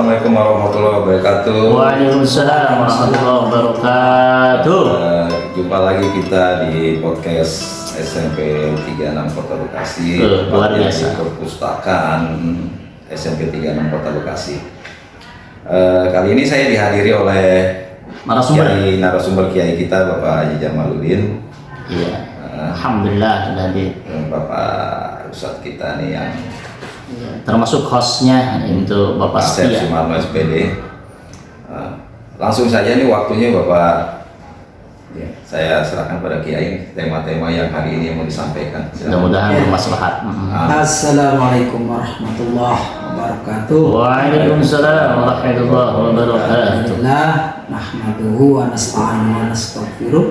Assalamualaikum warahmatullahi wabarakatuh. Waalaikumsalam warahmatullahi wabarakatuh. Jumpa lagi kita di podcast SMP 36 Kota Bekasi. Luar biasa. Di perpustakaan SMP 36 Kota Bekasi. Kali ini saya dihadiri oleh narasumber Kiai kita Bapak Haji Jamaluddin. Iya. Alhamdulillah sudah hadir. Bapak Ustadz kita nih yang termasuk hostnya untuk Bapak Asep Setia. Sumarno SPD. Langsung saja nih waktunya Bapak. Saya serahkan pada Kiai tema-tema yang hari ini mau disampaikan. Mudah-mudahan bermaslahat. Assalamualaikum warahmatullahi wabarakatuh. Waalaikumsalam warahmatullahi wabarakatuh. Alhamdulillah, nahmaduhu wa nasta'inu wa nastaghfiruh.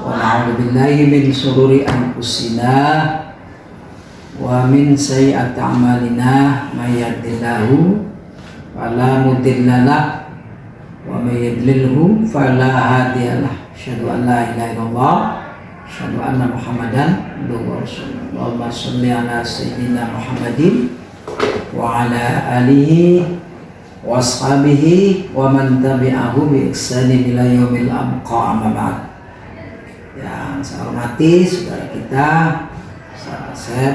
Wa na'udzu billahi min shururi anfusina wa min sayyiati a'malina may yahdihillahu fala mudilla lahu wa may yudlilhu fala hadiyalah. Asyhadu an la ilaha illallah, asyhadu anna Muhammadan abduhu wa rasuluh. Allahumma shalli ala sayyidina Muhammadin wa ala alihi wa ashabihi wa man tabi'ahu bi ihsanin ila yaumil abqa, amma ba'd. Yang saya hormati saudara kita, saudara Asep,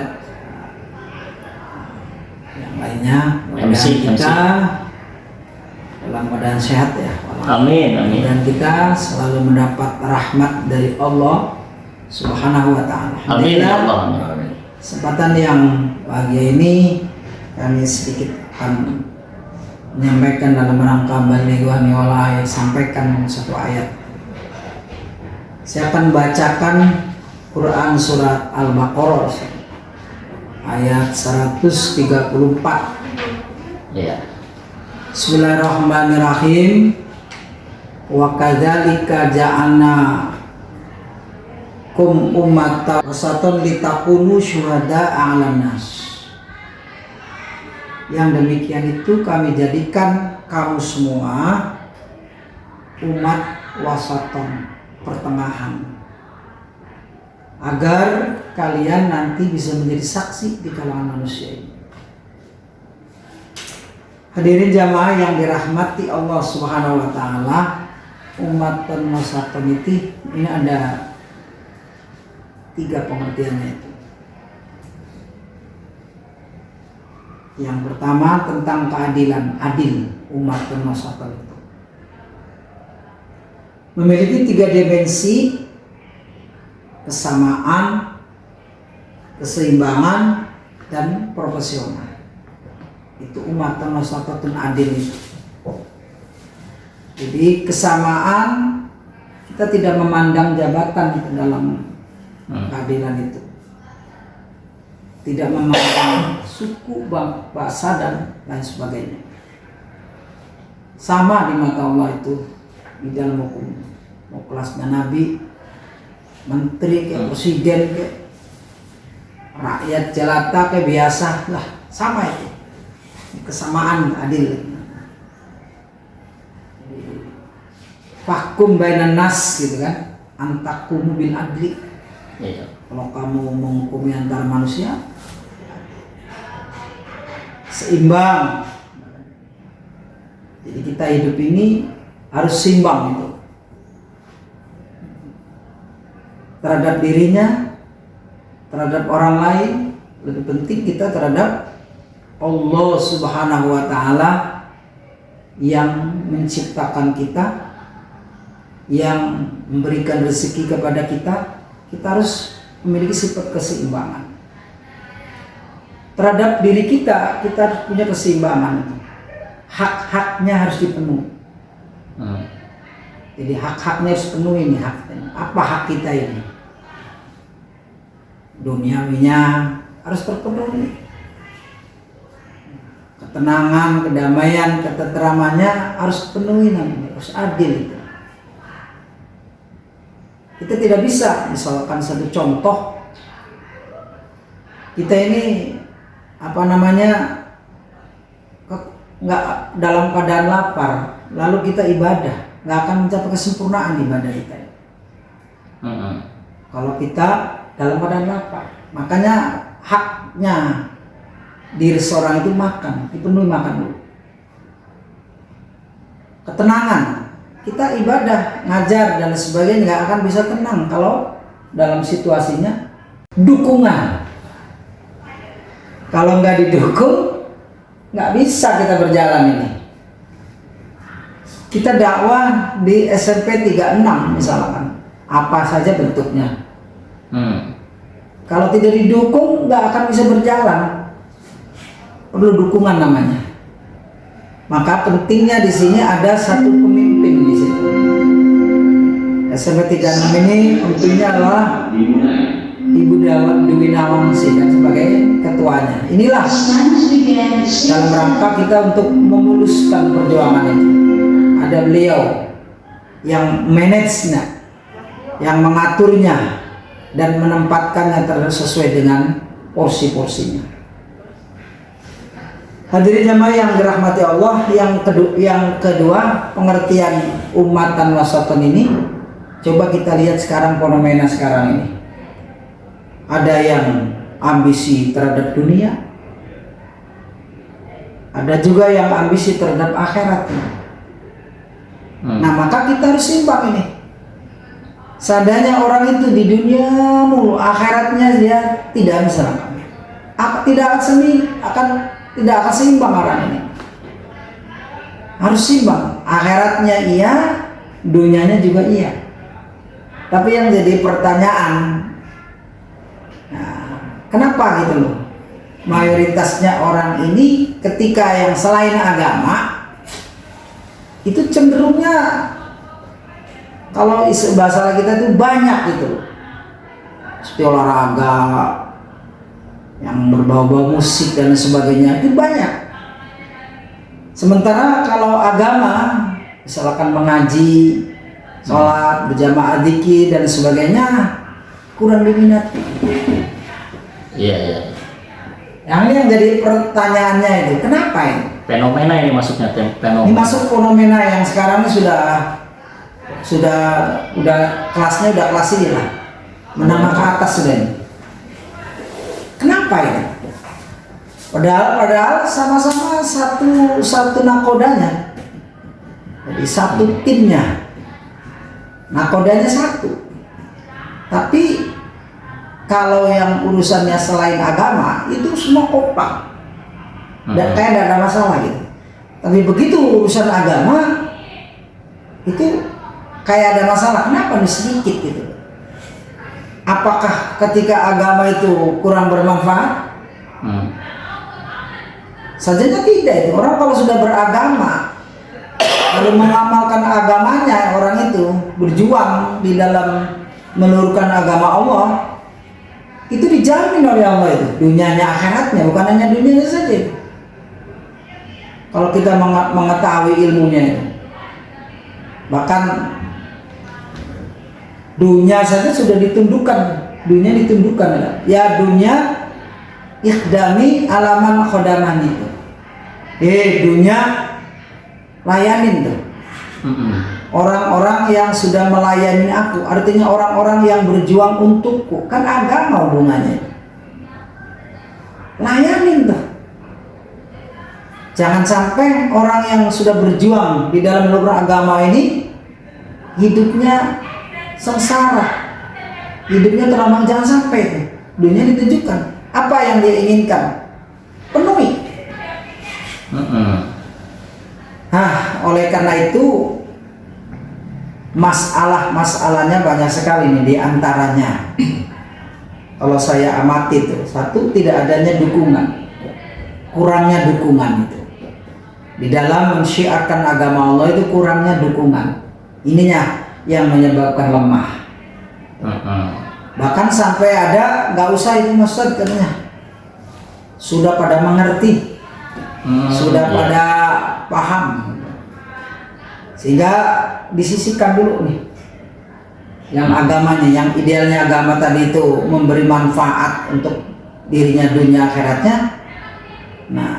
yang lainnya, mudah-mudahan kita dalam keadaan sehat ya. Amin, amin. Dan kita selalu mendapat rahmat dari Allah Subhanahu wa ta'ala. Amin ya Allah. Kesempatan yang bahagia ini kami sedikit akan menyampaikan dalam rangka balighani walai, sampaikan satu ayat. Saya akan bacakan Quran surat Al-Baqarah ayat 134. Iya. Bismillahirrahmanirrahim. Wa kadzalika ja'alna kum ummatan wasatan litakunu syuhada'a 'alan nas. Yang demikian itu kami jadikan kamu semua umat wasatan, pertengahan, agar kalian nanti bisa menjadi saksi di kalangan manusia ini. Hadirin jamaah yang dirahmati Allah Subhanahu wa ta'ala, umat dan wasatan itu ini ada 3 pengertiannya itu. Yang pertama tentang keadilan, adil umat dan wasatan itu memiliki 3 dimensi: kesamaan, keseimbangan, dan profesional. Itu umat dan wasatun adil itu. Jadi kesamaan, kita tidak memandang jabatan ke dalam keadilan itu, tidak memandang suku, bahasa, dan lain sebagainya. Sama di mata Allah itu di dalam hukum. Mau kelasnya nabi, menteri, kayak presiden, kayak rakyat jelata, kayak biasa lah, sama itu. Kesamaan adil. Fakum bainan nas gitu kan, antakumu bil adli. Iya. Kalau kamu menghukumi antara manusia, seimbang. Jadi kita hidup ini harus seimbang itu terhadap dirinya, terhadap orang lain. Lebih penting kita terhadap Allah Subhanahu wa ta'ala yang menciptakan kita, yang memberikan rezeki kepada kita. Kita harus memiliki sifat keseimbangan terhadap diri kita. Kita harus punya keseimbangan. Hak-haknya harus dipenuhi. Jadi hak-haknya harus penuhi ini. Apa hak kita ini? Duniawinya harus terpenuhi. Ketenangan, kedamaian, ketenteramannya harus penuhi, harus adil itu. Kita tidak bisa, misalkan satu contoh, kita ini nggak dalam keadaan lapar, lalu kita ibadah, nggak akan mencapai kesempurnaan ibadah kita. Kalau kita dalam keadaan lapar, makanya haknya diri seorang itu makan, dipenuhi makan dulu. ketenangan. Kita ibadah, ngajar dan sebagainya nggak akan bisa tenang kalau dalam situasinya dukungan. Kalau nggak didukung, nggak bisa kita berjalan ini. Kita dakwah di SMP 36 misalkan, apa saja bentuknya. Kalau tidak didukung, nggak akan bisa berjalan. Perlu dukungan namanya. Maka pentingnya di sini ada satu pemimpin di situ. SMP 36 ini tentunya adalah Ibu Dewi Nawangsi dan sebagai ketuanya. Inilah dalam rangka kita untuk memuluskan perjuangan itu. Ada beliau yang manage-nya, yang mengaturnya dan menempatkannya sesuai dengan porsi-porsinya. Hadirin jamaah yang dirahmati Allah, yang kedua pengertian umatan wasatan ini, coba kita lihat sekarang fenomena sekarang ini. Ada yang ambisi terhadap dunia, ada juga yang ambisi terhadap akhirat. Nah, maka kita harus imbang ini. Seandainya orang itu di dunia mulu, akhiratnya dia tidak misalkan, tidak akan seimbang orang ini. Harus seimbang, akhiratnya iya, dunianya juga iya. Tapi yang jadi pertanyaan, nah, kenapa gitu loh? Mayoritasnya orang ini ketika yang selain agama itu cenderungnya, kalau bahasa kita itu banyak gitu, seperti olahraga yang berbau-bau musik dan sebagainya itu banyak. Sementara kalau agama, misalkan mengaji, sholat, berjamaah dzikir dan sebagainya kurang diminati. Iya. Yang ini yang jadi pertanyaannya itu, kenapa ini? Fenomena ini maksudnya fenomena. Ini masuk fenomena yang sekarang ini udah kelasnya udah kelas ini lah, menengah ke atas sudah ini. Kenapa ini? Padahal sama-sama satu nakodanya, jadi satu timnya, nakodanya satu. Tapi kalau yang urusannya selain agama itu semua kompak, dan kayak tidak ada masalah gitu. Tapi begitu urusan agama itu kayak ada masalah. Kenapa nih sedikit gitu? Apakah ketika agama itu kurang bermanfaat? Sajanya tidak itu. Orang kalau sudah beragama lalu mengamalkan agamanya, orang itu berjuang di dalam meluruskan agama Allah, itu dijamin oleh Allah itu dunianya akhiratnya, bukan hanya dunianya saja. Kalau kita mengetahui ilmunya itu, bahkan dunia saja sudah ditundukkan, ya dunia ikhdami alaman khodaman itu. Dunia layanin tuh orang-orang yang sudah melayani aku, artinya orang-orang yang berjuang untukku. Kan agama hubungannya, layanin tuh. Jangan sampai orang yang sudah berjuang di dalam meluruskan agama ini hidupnya sengsara, hidupnya terlambat. Jangan sampai itu. Dunia ditunjukkan apa yang dia inginkan, penuhi. Oleh karena itu masalahnya banyak sekali nih. Di antaranya kalau saya amati itu, satu, tidak adanya dukungan, kurangnya dukungan itu di dalam mensyiarkan agama Allah, itu kurangnya dukungan. Ininya yang menyebabkan lemah. Bahkan sampai ada, nggak usah itu Ustaz katanya, sudah pada mengerti, sudah pada paham, sehingga disisihkan dulu nih yang agamanya, yang idealnya agama tadi itu memberi manfaat untuk dirinya dunia akhiratnya. Nah,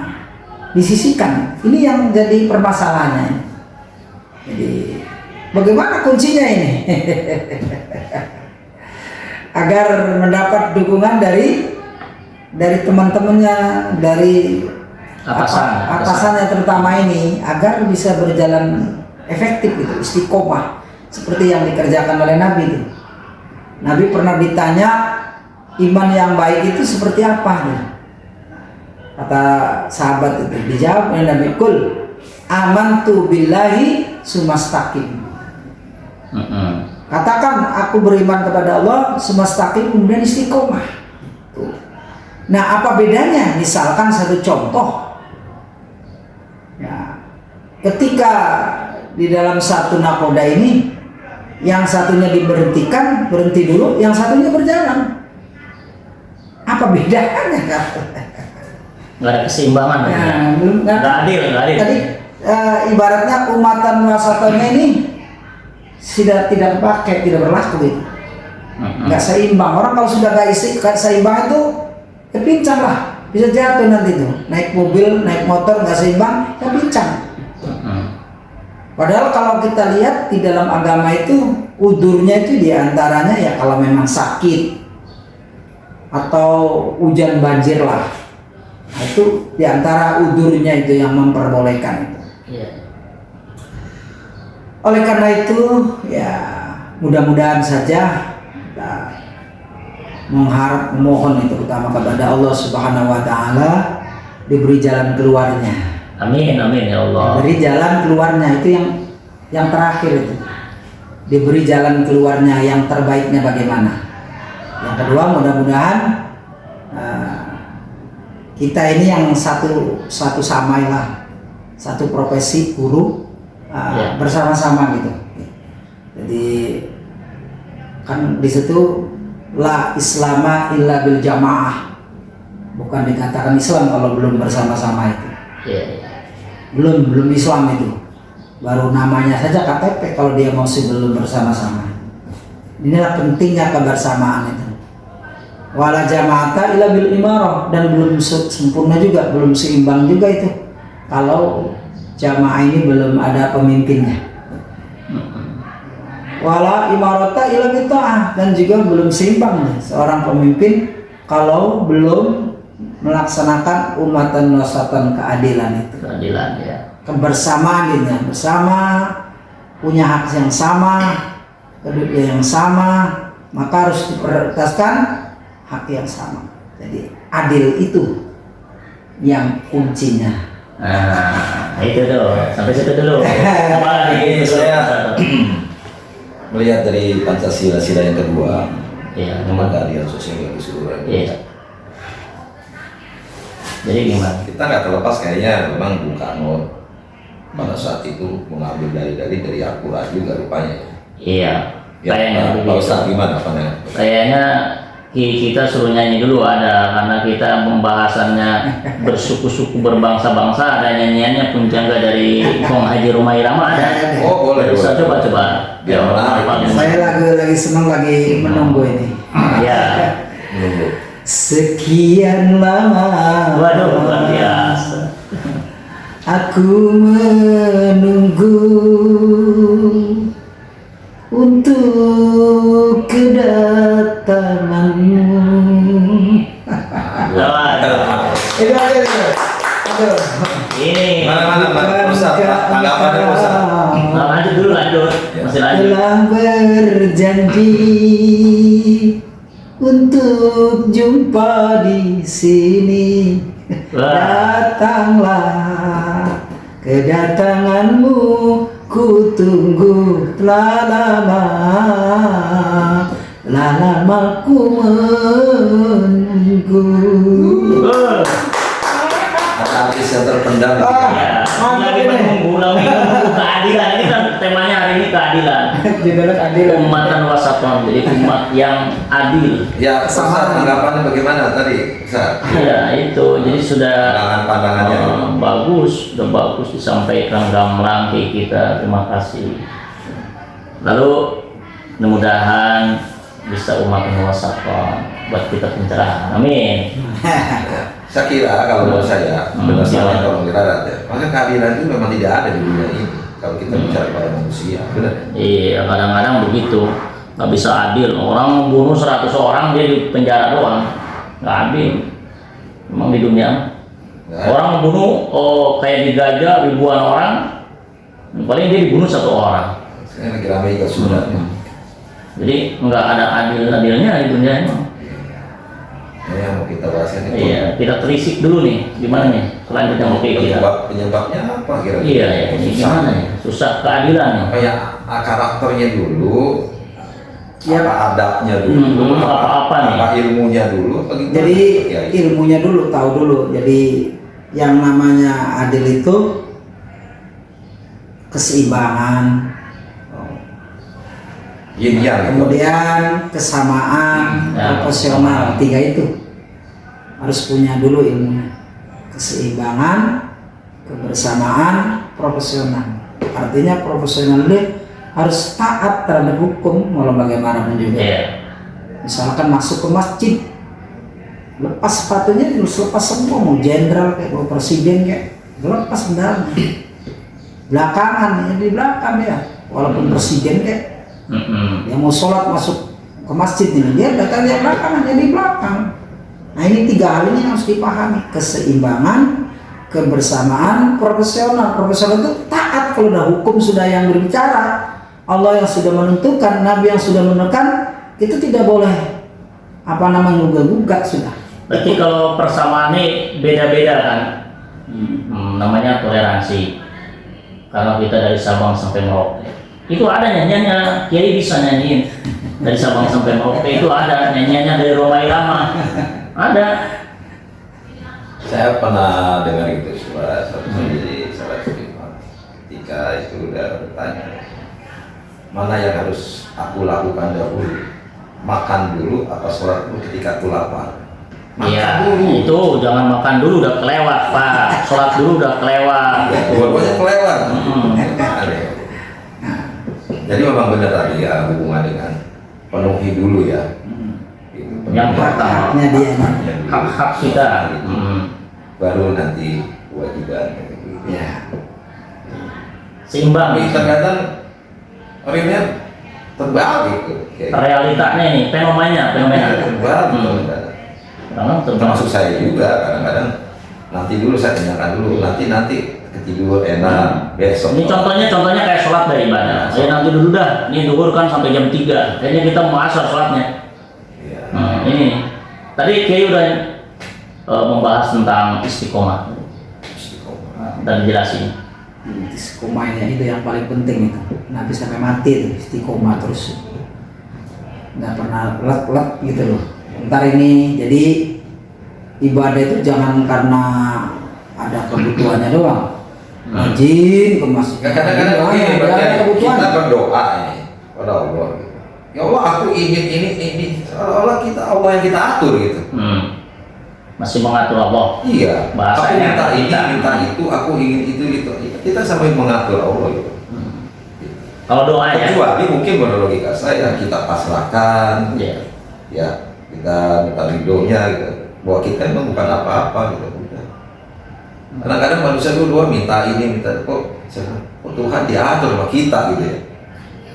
disisihkan. Ini yang jadi permasalahannya. Jadi bagaimana kuncinya ini? Agar mendapat dukungan dari teman-temannya, dari atasannya terutama ini, agar bisa berjalan efektif gitu, istiqomah seperti yang dikerjakan oleh Nabi itu. Nabi pernah ditanya iman yang baik itu seperti apa gitu. Kata sahabat itu, dijawab oleh Nabi, kul amantu billahi sumastaqim. Katakan aku beriman kepada Allah sumastaqim, kemudian istiqomah. Tuh. Nah, apa bedanya? Misalkan satu contoh, ya, ketika di dalam satu nakoda ini, yang satunya diberhentikan, berhenti dulu, yang satunya berjalan. Apa bedanya? Nggak ada keseimbangan. Nah, belum kan? Nggak adil. Tadi ibaratnya umatan wasatnya ini sudah tidak pakai, tidak berlaku itu. Nggak seimbang. Orang kalau sudah nggak seimbang itu kepincang lah, bisa jatuh nanti tuh. Naik mobil, naik motor nggak seimbang, ya pincang. Padahal kalau kita lihat di dalam agama itu udurnya itu diantaranya ya kalau memang sakit atau hujan banjir lah, itu diantara udurnya itu yang memperbolehkan itu. Oleh karena itu ya mudah-mudahan saja kita memohon itu terutama kepada Allah Subhanahu Wa Taala diberi jalan keluarnya. Amin ya Allah. Diberi jalan keluarnya itu yang terakhir itu. Diberi jalan keluarnya yang terbaiknya bagaimana. Yang kedua mudah-mudahan kita ini yang satu samailah, satu profesi guru bersama-sama gitu. Jadi kan di situ la islama illa bil jamaah. Bukan dikatakan Islam kalau belum bersama-sama itu. Belum Islam itu. Baru namanya saja KTP kalau dia masih belum bersama-sama. Inilah pentingnya kebersamaan itu. Wala jama'ata illa bil imarah, dan belum sempurna juga, belum seimbang juga itu kalau jamaah ini belum ada pemimpinnya. Wala imarata illa bil ta'ah, dan juga belum seimbang seorang pemimpin kalau belum melaksanakan umatan wasatan, keadilan itu. Keadilan ya. Kebersamaan ini bersama, punya hak yang sama, kedudukan yang sama, maka harus diprioritaskan hak yang sama. Jadi adil itu yang kuncinya. Nah, itu tuh. Sampai situ dulu. Apa lagi? Saya melihat dari Pancasila sila yang kedua, keadilan sosial bagi seluruh rakyat. Iya. Jadi gimana? Kita nggak terlepas kayaknya memang Bung Karno pada saat itu mengambil dari Al-Quran juga rupanya. Iya. Ya, Kayaknya Pak begitu. Ustadz gimana apanya? Kayaknya kita suruh nyanyi dulu ada, karena kita pembahasannya bersuku-suku berbangsa-bangsa, ada nyanyiannya Punjangga dari Kong Haji Rumah Irama ada. Oh boleh. Bisa boleh. coba. Biar menarik. Saya lagi senang lagi menunggu ini. Ya. Menunggu. Sekian lama. Waduh, luar biasa. Aku menunggu untuk kedatanganmu. Waduh. Aduh. Ini. Mana Ustaz, tanggapannya Ustaz. Lanjut dulu. Masih lanjut. Telah berjanji untuk jumpa di sini. Datanglah, kedatanganmu ku tunggu telah lama ku menunggu. Artis yang terpendam. Ya, lagi menunggu keadilan. Ini kan temanya hari ini keadilan. Judulnya keadilan. Umatan wasaton, jadi umat yang adil. Ya, Ustaz, tanggapannya bagaimana tadi? Ustaz? Ya itu, jadi sudah Pandangannya. bagus disampaikan gamblang ke kita. Terima kasih. Lalu mudah-mudahan bisa umatan wasaton buat kita pencerahan. Amin. Saya kira kalau menurut saya berdasarkan ekonomi darat ya, maka keadilan itu memang tidak ada di dunia ini kalau kita bicara pada manusia, benar? Iya, kadang-kadang begitu, nggak bisa adil. Orang bunuh 100 orang dia di penjara doang, nggak adil. Memang di dunia orang membunuh kayak digajah ribuan orang Paling dia dibunuh satu orang. Sekarang lagi ramai juga sudah. Jadi nggak ada adil-adilnya di dunia ini. Ini yang mau kita bahas ini. Iya, kita terisik dulu nih, gimana nih selanjutnya mau kita. Penyebabnya apa kira-kira? Iya, ya, ini gimana ya? Susah keadilan nih. Kayak karakternya dulu, Ya. apa adabnya dulu, apa nih? apa ilmunya dulu. Bagaimana? Jadi Ya, ilmunya dulu, tahu dulu. Jadi yang namanya adil itu keseimbangan, yin yang. kemudian kesamaan, Ya, proporsional. Tiga itu harus punya dulu ilmunya. Keseimbangan, kebersamaan, proporsional. Artinya proporsional itu harus taat terhadap hukum walau bagaimanapun juga. Iya. Misalkan masuk ke masjid, lepas sepatunya terus lepas semua, mau jenderal kayak mau presiden kayak lepas sendalnya. Belakangan ya di belakang ya, walaupun presiden kayak dia mau sholat masuk ke masjid ini, dia datang di belakangan, jadi belakang. Nah ini tiga hal ini harus dipahami: keseimbangan, kebersamaan, profesional. Profesional itu taat kalau udah hukum sudah yang berbicara, Allah yang sudah menentukan, Nabi yang sudah menekan, itu tidak boleh apa namanya gugat sudah. Berarti kalau persamaan ini beda-beda kan? Namanya toleransi. Karena kita dari Sabang sampai Merauke, itu ada nyanyiannya. Kiai bisa nyanyiin dari Sabang sampai Merauke, itu ada nyanyiannya dari Roma Irama. Ada. Saya pernah dengar itu satu sendiri salah satu imam. Ketika itu udah bertanya, mana yang harus aku lakukan dahulu? Makan dulu apa sholat dulu ketika aku lapar? Iya, dulu. itu jangan makan dulu udah kelewat Pak, sholat dulu udah kelewat. Ya, dua-duanya kelewat. Hmm. Jadi memang benar tadi ya, hubungan dengan penuhi dulu ya. Gitu. Yang pertama, Haknya dia. hak-hak kita. Baru nanti kewajiban. Ya. Seimbang. Tapi terkadang realnya terbalik tuh. Realitanya ini, fenomena. Terbalik. Karena Termasuk saya juga kadang-kadang nanti dulu saya kenyangkan dulu, nanti ketidur enak besok. Ini contohnya kayak sholat dari ibadah. Saya nanti dulu dah, ini duhur kan sampai jam 3. Kayaknya kita mau asar sholatnya. Iya. Ini tadi Kiai udah membahas tentang istiqomah dan jelasin. Istiqomahnya itu yang paling penting itu. Nabi sampai mati itu istiqomah terus. Nggak pernah let gitu loh. Ntar ini jadi ibadah itu jangan karena ada kebutuhannya doang. Rajin ke masjid. Kadang-kadang begini, ada kebutuhan. kita berdoa ini pada Allah. Ya Allah, aku ingin ini. Allah yang kita atur gitu. Masih mengatur Allah. Iya. Bahasanya Aku kita. minta itu, aku ingin itu. Kita sampai mengatur Allah gitu. Kalau doa ya. Kecuali mungkin menurut logika saya kita pasrahkan, Iya. ya kita minta ridhonya gitu. Bahwa kita memang bukan apa-apa gitu. Kadang-kadang manusia dua minta ini, minta kok Tuhan diatur sama kita gitu ya.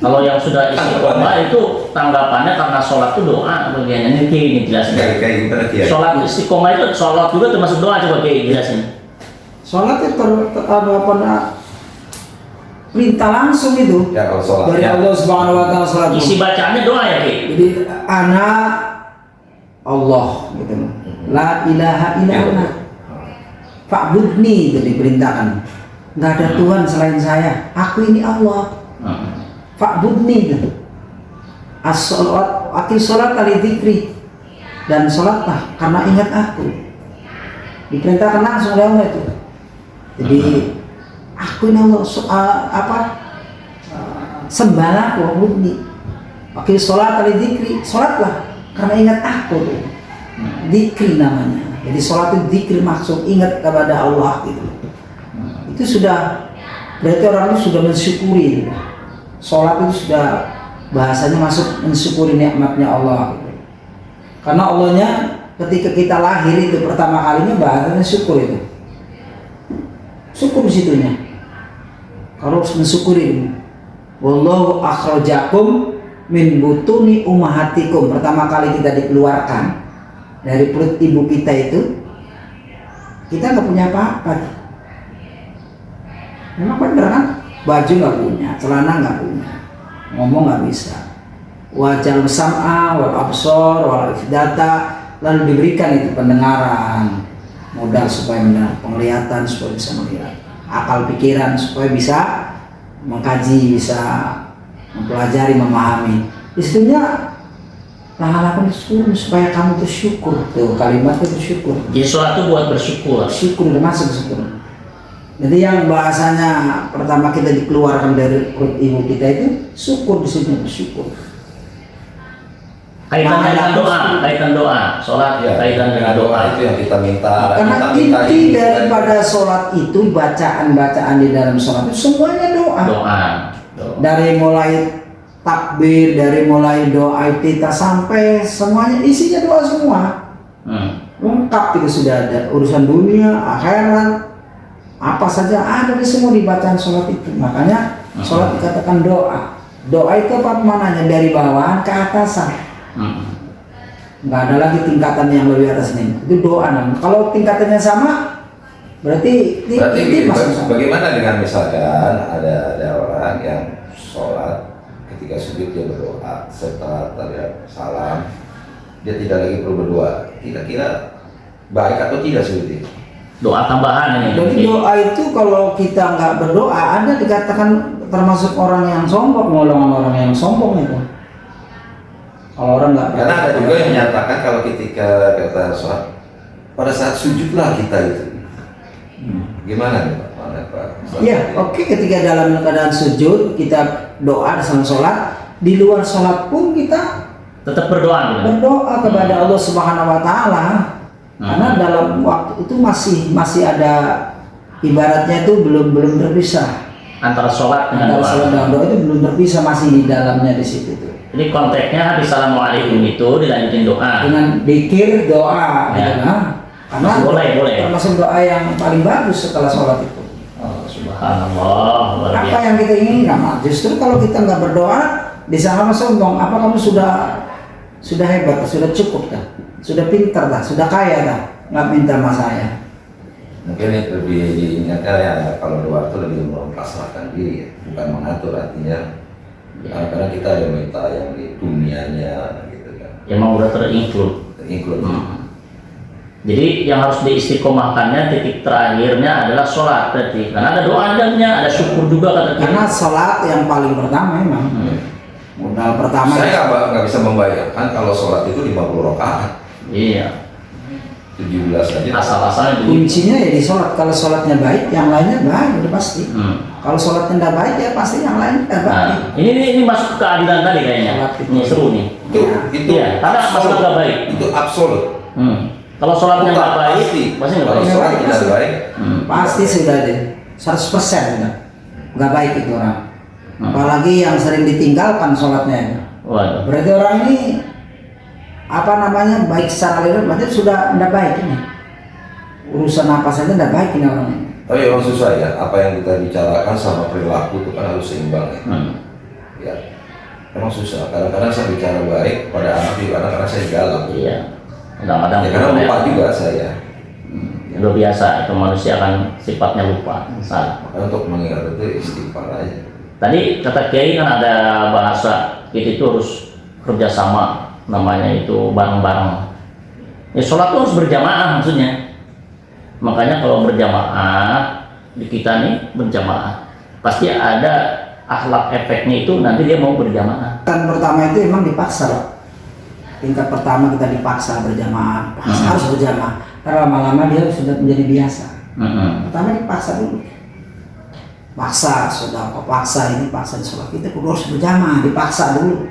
Kalau yang sudah istiqomah itu tanggapannya karena sholat itu doa bagiannya ini Kiai ini jelasin. Kayak gimana Kiai? Sholat istiqomah itu sholat juga termasuk doa, coba Kiai jelasin. Sholat itu perintah langsung itu Ya kalau sholat dari ya. Allah Subhanahu Wa Taala sholat. Isi bacaannya doa ya Kiai. Jadi anak Allah gitu loh. La ilaha illallah. Fa'budni itu diperintahkan. Nggak ada Tuhan selain saya. Aku ini Allah. Fa'budni itu. As-sholat, akil sholat kali dzikri. Dan sholatlah karena ingat aku. Diperintahkan langsung oleh Allah itu. Jadi aku ini Allah sembahlah wa'budni. Akil sholat kali dzikri. Sholatlah karena ingat aku tuh. Dzikri namanya. Jadi sholat itu dzikir, maksud ingat kepada Allah gitu. Itu sudah berarti orang itu sudah mensyukuri. Sholat itu sudah bahasanya masuk mensyukuri nikmatnya Allah gitu. Karena Allahnya ketika kita lahir itu pertama kalinya bahasanya syukur itu. Syukur situnya. Kalau mensyukuri. Wallahu akhrajakum min butuni ummahatikum. Pertama kali kita dikeluarkan dari perut ibu kita itu, kita nggak punya apa-apa. Memang bener kan? baju nggak punya, celana nggak punya, ngomong nggak bisa. Wajal sam'a wal absor wal ifdata, lalu diberikan itu pendengaran, modal supaya mendengar, penglihatan supaya bisa melihat, akal pikiran supaya bisa mengkaji, bisa mempelajari, memahami. Istrinya lakukan syukur supaya kamu bersyukur. Tuh kalimat itu syukur. Jadi sholat itu buat bersyukur. Syukur termasuk syukur. Jadi yang bahasanya pertama kita dikeluarkan dari perut ibu kita itu syukur, di sini bersyukur. Kaitan dengan doa, kaitan doa, sholat Ya, kaitan dengan doa. itu yang kita minta. Karena kita minta inti ini, daripada sholat itu, bacaan-bacaan di dalam sholat itu semuanya doa. Doa. Dari mulai takbir, dari mulai doa kita sampai semuanya isinya doa semua. Lengkap itu sudah ada, urusan dunia, akhirat, apa saja ada di semua di bacaan sholat itu. Makanya sholat dikatakan doa. Doa itu apa mananya? Dari bawahan ke atasan. Nggak ada lagi tingkatan yang lebih atas ini. Itu doa namanya. Kalau tingkatannya sama, berarti bagaimana dengan misalkan ada orang yang sholat, ketika sujud dia berdoa, setelah terlihat salam dia tidak lagi perlu berdoa, kira-kira baik atau tidak sujud itu? Doa tambahan ini. Jadi doa itu kalau kita nggak berdoa, ada dikatakan termasuk orang yang sombong, ngolong orang yang sombong itu. Kalau orang nggak, karena ada juga yang menyatakan kalau ketika kata sholat, pada saat sujudlah kita itu. Gimana nih Pak? Mana Pak? Iya, oke. Ketika dalam keadaan sujud kita doa dalam sholat, di luar sholat pun kita tetap berdoa. berdoa kepada Allah Subhanahu Wa Taala. Karena dalam waktu itu masih ada, ibaratnya itu belum terpisah Antara sholat dengan antara doa. sholat dan doa itu belum terpisah, masih di dalamnya di situ tuh. Jadi konteksnya habis assalamualaikum itu dilanjutin doa. Dengan dikir doa, Ya. gitu kan? Karena boleh. termasuk doa yang paling bagus setelah sholat itu. Oh, subhanallah, luar Apa biasa. yang kita inginkan? Nah, justru kalau kita nggak berdoa, disangka sombong. Apa kamu sudah hebat, sudah cukup dah, sudah pintar dah, sudah kaya dah, nggak minta sama saya. Mungkin itu lebih diingatkan ya, kalau doa itu lebih mempasrahkan diri ya, bukan mengatur, artinya kadang-kadang kita ada minta yang di dunianya gitu kan, Emang udah terinclude. Jadi yang harus diistiqomahkannya, titik terakhirnya adalah sholat berarti. Karena ada doa dalamnya, ada syukur juga kata kita. Karena sholat yang paling pertama memang modal pertama. Saya nggak bisa membayangkan kalau sholat itu 50 rakaat, Iya. 17 aja. Asal-asalnya begitu. Kuncinya ya di sholat. Kalau sholatnya baik, yang lainnya baik udah pasti. Kalau sholatnya tidak baik ya pasti yang lain tidak baik. Nah, ini masuk ke keadilan tadi kayaknya. Ini seru nih. Itu Iya, karena masalah nggak baik. Itu absolut. Kalau sholatnya nggak baik, pasti nggak Kalau baik. sholat tidak baik, Pasti sudah deh 100% udah nggak baik itu orang. Apalagi yang sering ditinggalkan sholatnya. Waduh. Berarti orang ini apa namanya, baik secara lahir, berarti sudah tidak baik ini. Urusan apa saja tidak baik ini orang ini. tapi memang susah ya. Apa yang kita bicarakan sama perilaku itu kan harus seimbang ya. Ya, memang susah. Kadang-kadang saya bicara baik pada anak juga, kadang-kadang saya galak. Iya. Kadang-kadang Ya, karena lupa juga saya. Udah biasa itu manusia kan sifatnya lupa. Salah. Makanya untuk mengingat itu istighfar aja. Tadi kata Kiai kan ada bahasa kita itu harus kerjasama, namanya itu bareng-bareng. Ya sholat itu harus berjamaah maksudnya. Makanya kalau berjamaah di kita nih berjamaah pasti ada akhlak efeknya itu nanti dia mau berjamaah. Kan pertama itu emang dipaksa loh. Tingkat pertama kita dipaksa berjamaah, harus berjamaah. Karena lama-lama dia sudah menjadi biasa. Pertama dipaksa dulu. Paksa, sudah apa paksa ini, paksa di sholat kita kudu harus berjamaah, dipaksa dulu.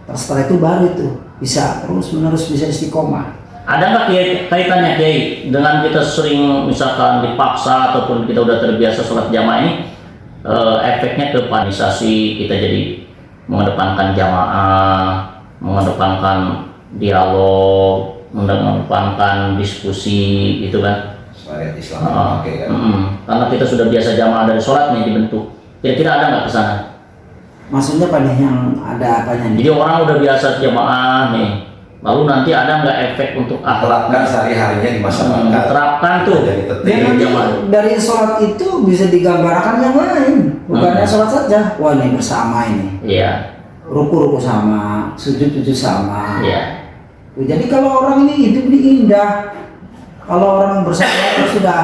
Terus setelah itu baru itu bisa terus menerus bisa istiqomah. Ada nggak kaitannya Kiai dengan kita sering misalkan dipaksa ataupun kita udah terbiasa sholat jamaah ini, efeknya ke panisasi, kita jadi mengedepankan jamaah, mengedepankan dialog, mengedepankan diskusi gitu kan. Syariat Islam memakai kan. Karena kita sudah biasa jamaah dari sholat nih dibentuk. Kira-kira ada nggak kesana? Maksudnya pada yang ada apanya nih? Jadi orang udah biasa jamaah nih, lalu nanti ada nggak efek untuk Terapkan sehari-harinya di masyarakat. terapkan tuh. Jadi Dan nanti jamaah. dari sholat itu bisa digambarkan yang lain. Bukannya sholat saja, wah ini bersama ini. Iya. Ruku-ruku sama, sujud-sujud sama. Iya. Jadi kalau orang ini hidup ini indah. Kalau orang bersama itu sudah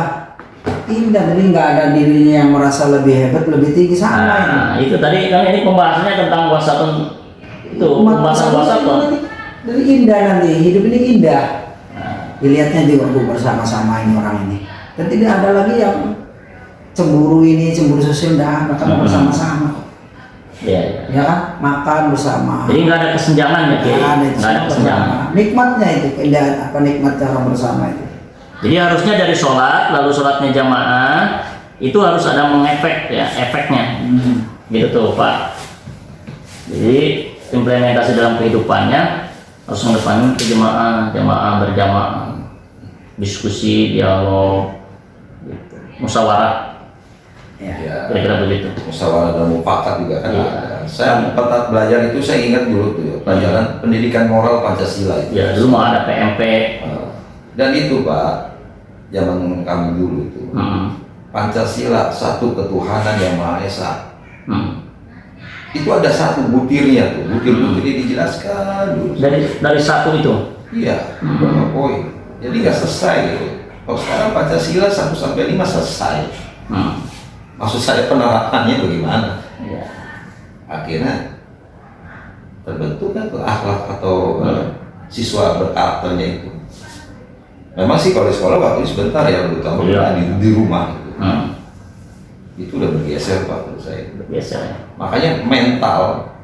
indah, jadi nggak ada dirinya yang merasa lebih hebat, lebih tinggi sama ini. Nah, itu tadi kan ini pembahasannya tentang wasatun itu pembahasan wasatun. Jadi indah nanti, hidup ini indah. Dilihatnya juga bu bersama-sama ini orang ini. Dan tidak ada lagi yang cemburu ini, cemburu sosial, dah karena bersama-sama. Iya, iya. Ya kan, makan bersama. Jadi nggak ada kesenjangan ya, Ki? Nggak ada, Nggak ada kesenjangan. Nikmatnya itu, keindahan apa nikmat cara bersama itu. Jadi harusnya dari sholat, lalu sholatnya jamaah itu harus ada mengefek ya, efeknya. Gitu tuh Pak. Jadi implementasi dalam kehidupannya harus mengedepankan jamaah, jamaah berjamaah, diskusi, dialog, gitu. Musyawarah, Ya, kira-kira begitu. musyawarah dan mufakat juga kan Iya. ada. Saya pernah belajar itu, saya ingat dulu tuh ya, pelajaran pendidikan moral Pancasila itu. Ya dulu mau ada PMP. Dan itu Pak, zaman kami dulu itu, Pancasila satu ketuhanan yang Maha Esa. Itu ada satu butirnya tuh, butir-butirnya dijelaskan dulu. Dari satu itu. Iya, beberapa poin. Jadi nggak selesai gitu. Kalau sekarang Pancasila 1 sampai 5 selesai. Maksud saya penerapannya bagaimana? Ya. Akhirnya terbentuk kan tuh akhlak atau siswa berkarakternya itu. Memang sih kalau di sekolah waktu itu sebentar ya, terutama di rumah gitu. Itu udah bergeser Pak menurut saya. Bergeser ya. Makanya mental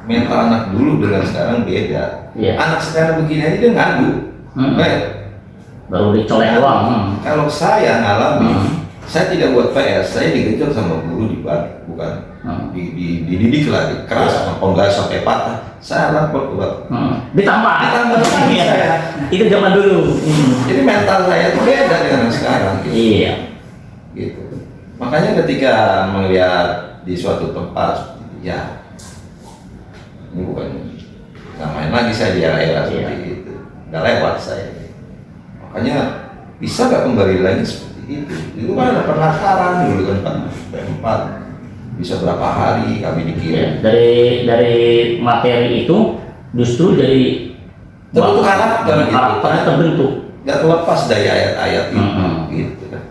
anak dulu dengan sekarang beda. Iya. Anak sekarang begini aja dia ngadu. Baru dicolek doang. Kalau saya ngalami, saya tidak buat PR, saya dikejar sama guru di balik, bukan dididik lah, dikeras sama penggal sampai patah. Saya lapor ke Bapak. Ditambah lagi Iya. saya. Itu zaman dulu. Jadi mental saya itu beda dengan yang sekarang. Gitu. Iya. Gitu. Makanya ketika melihat di suatu tempat, ya ini bukan nggak main lagi saya di era-era seperti itu, nggak lewat saya. Makanya bisa nggak kembali lagi seperti itu kan ada penataran dulu kan Pak, bisa berapa hari kami dikirim. Ya, dari materi itu justru dari Terbentuk karakternya terbentuk. Nggak terlepas dari ayat-ayat itu, gitu kan.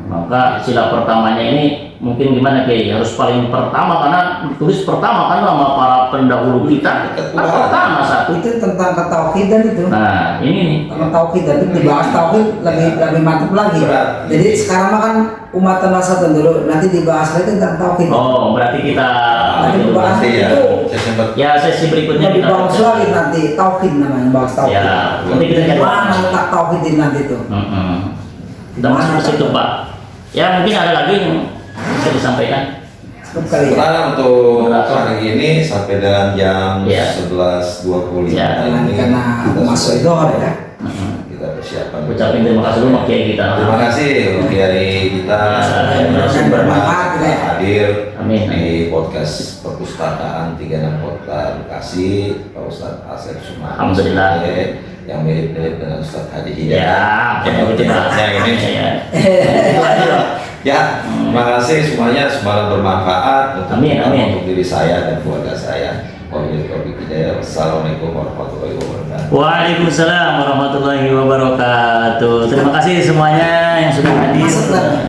Maka sila pertamanya ini mungkin gimana Kiai? Harus paling pertama karena tulis pertama kan sama para pendahulu kita. Kan pertama satu. Itu tentang ketauhidan itu. Nah ini nih. Tentang tauhid itu dibahas tauhid lebih mantap lagi. Jadi sekarang mah kan umat nasatun dulu, nanti dibahas lagi tentang tauhid. Oh berarti kita Nanti dibahas itu. Ya sesi berikutnya Lebih kita bagus lagi nanti tauhid namanya, bahas tauhid. Ya nanti kita cari. Mana letak tauhid nanti itu? Kita masuk ke situ Pak. Ya mungkin ada lagi yang bisa disampaikan. Cukup kali ya. Setelah untuk hari ini sampai dengan jam 11.25 Ya. ini Karena kita masuk itu ya. kita persiapan. Ucapin terima kasih dulu sama Kiai kita. Terima kasih untuk Kiai kita Dan bermanfaat ya. hadir Amin. di podcast perpustakaan 36 Kota Bekasi, Pak Ustadz Asep Suman. Alhamdulillah. Yang mirip-mirip dengan Ustadz Hadi Ya, Hidayat. begitu Pak. ini. Ya. Itu aja Pak. Ya, terima kasih semuanya, semoga bermanfaat untuk diri saya dan keluarga saya. Wassalamualaikum warahmatullahi wabarakatuh. Waalaikumsalam warahmatullahi wabarakatuh. Terima kasih semuanya yang sudah hadir.